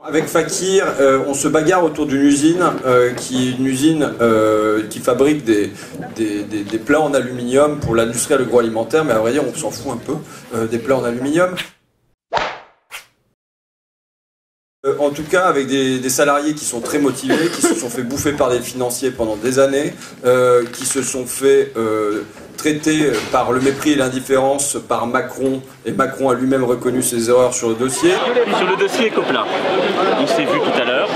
Avec Fakir, on se bagarre autour d'une usine qui fabrique des plats en aluminium pour l'industrie agroalimentaire, mais à vrai dire on s'en fout un peu des plats en aluminium. En tout cas avec des salariés qui sont très motivés, qui se sont fait bouffer par des financiers pendant des années, qui se sont fait traiter par le mépris et l'indifférence par Macron, et Macron a lui-même reconnu ses erreurs sur le dossier. Sur le dossier Coplin, on s'est vu tout à l'heure,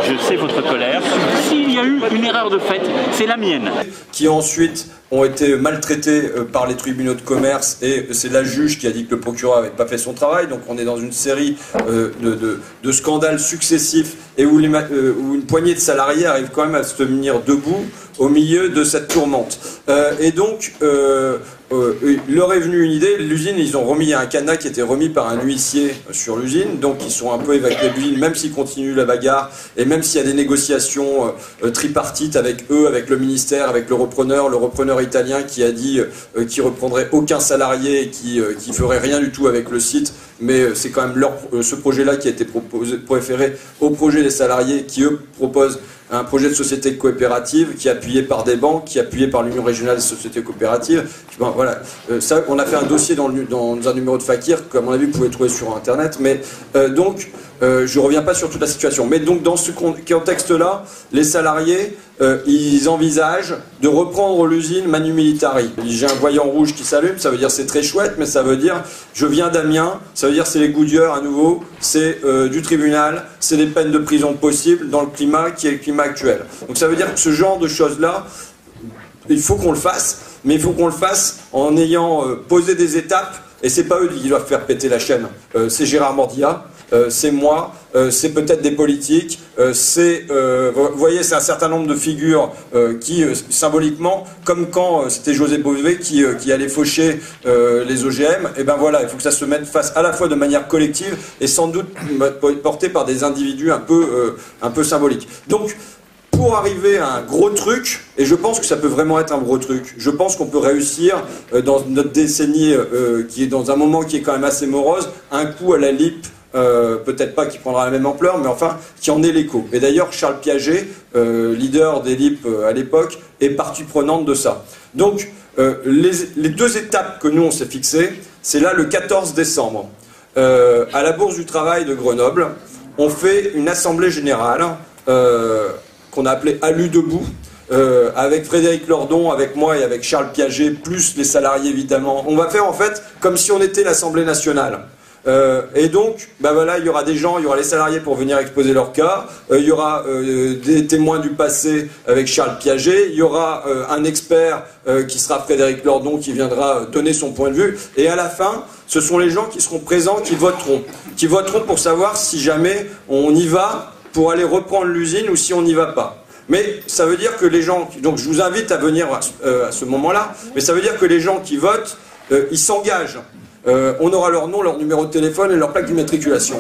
je sais votre colère. S'il y a eu une erreur de fait, c'est la mienne. Qui ensuite ont été maltraités par les tribunaux de commerce, et c'est la juge qui a dit que le procureur n'avait pas fait son travail. Donc on est dans une série de scandales successifs et où une poignée de salariés arrive quand même à se tenir debout au milieu de cette tourmente. Et donc, leur est venue une idée, l'usine, ils ont remis un cadenas qui était remis par un huissier sur l'usine, donc ils sont un peu évacués de l'usine, même s'ils continuent la bagarre, et même s'il y a des négociations tripartites avec eux, avec le ministère, avec le repreneur italien qui a dit qu'il reprendrait aucun salarié et qui ferait rien du tout avec le site, mais c'est quand même ce projet-là qui a été préféré au projet des salariés qui, eux, proposent un projet de société coopérative qui est appuyé par des banques, qui est appuyé par l'Union régionale des sociétés coopératives. Bon, voilà. Ça, on a fait un dossier dans un numéro de Fakir, que à mon avis vous pouvez trouver sur Internet, mais donc je ne reviens pas sur toute la situation. Mais donc dans ce contexte-là, les salariés, ils envisagent de reprendre l'usine Manu Militari. J'ai un voyant rouge qui s'allume, ça veut dire c'est très chouette, mais ça veut dire je viens d'Amiens, ça veut dire c'est les Goodyear à nouveau, c'est du tribunal, c'est des peines de prison possibles dans le climat qui est le climat actuel. Donc ça veut dire que ce genre de choses-là, il faut qu'on le fasse, mais il faut qu'on le fasse en ayant posé des étapes, et c'est pas eux qui doivent faire péter la chaîne, c'est Gérard Mordia. C'est moi, c'est peut-être des politiques, vous voyez, c'est un certain nombre de figures qui, symboliquement, comme quand c'était José Bové qui allait faucher les OGM, et ben voilà, il faut que ça se mette face à la fois de manière collective et sans doute porté par des individus un peu symboliques. Donc, pour arriver à un gros truc, et je pense que ça peut vraiment être un gros truc, je pense qu'on peut réussir dans notre décennie qui est dans un moment qui est quand même assez morose, un coup à la LIP, peut-être pas qui prendra la même ampleur, mais enfin qui en est l'écho. Et d'ailleurs Charles Piaget, leader des LIP à l'époque, est partie prenante de ça. Donc les deux étapes que nous on s'est fixées, c'est là le 14 décembre. À la Bourse du Travail de Grenoble, on fait une assemblée générale qu'on a appelée Alu debout, avec Frédéric Lordon, avec moi et avec Charles Piaget, plus les salariés évidemment. On va faire en fait comme si on était l'Assemblée nationale. Et donc, ben voilà, il y aura des gens, il y aura les salariés pour venir exposer leur cas, il y aura des témoins du passé avec Charles Piaget, il y aura un expert qui sera Frédéric Lordon qui viendra donner son point de vue, et à la fin, ce sont les gens qui seront présents qui voteront pour savoir si jamais on y va pour aller reprendre l'usine ou si on n'y va pas. Mais ça veut dire que les gens, donc je vous invite à venir à ce moment-là, mais ça veut dire que les gens qui votent, ils s'engagent. On aura leur nom, leur numéro de téléphone et leur plaque d'immatriculation.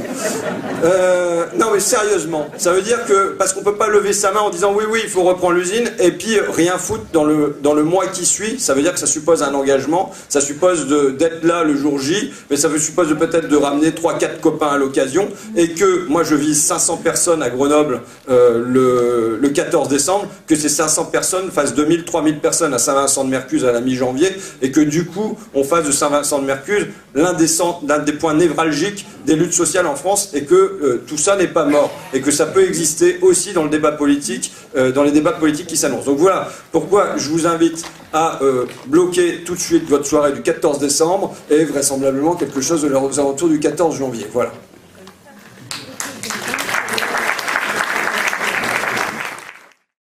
Non mais sérieusement, ça veut dire que, parce qu'on ne peut pas lever sa main en disant oui il faut reprendre l'usine et puis rien foutre dans le mois qui suit, ça veut dire que ça suppose un engagement, ça suppose d'être là le jour J, mais ça suppose peut-être de ramener 3-4 copains à l'occasion, et que moi je vise 500 personnes à Grenoble le 14 décembre, que ces 500 personnes fassent 2000-3000 personnes à Saint-Vincent-de-Mercuse à la mi-janvier, et que du coup on fasse de Saint-Vincent-de-Mercuse l'un des points névralgiques des luttes sociales en France, et que tout ça n'est pas mort, et que ça peut exister aussi dans le débat politique, dans les débats politiques qui s'annoncent. Donc voilà pourquoi je vous invite à bloquer tout de suite votre soirée du 14 décembre et vraisemblablement quelque chose aux alentours du 14 janvier. Voilà.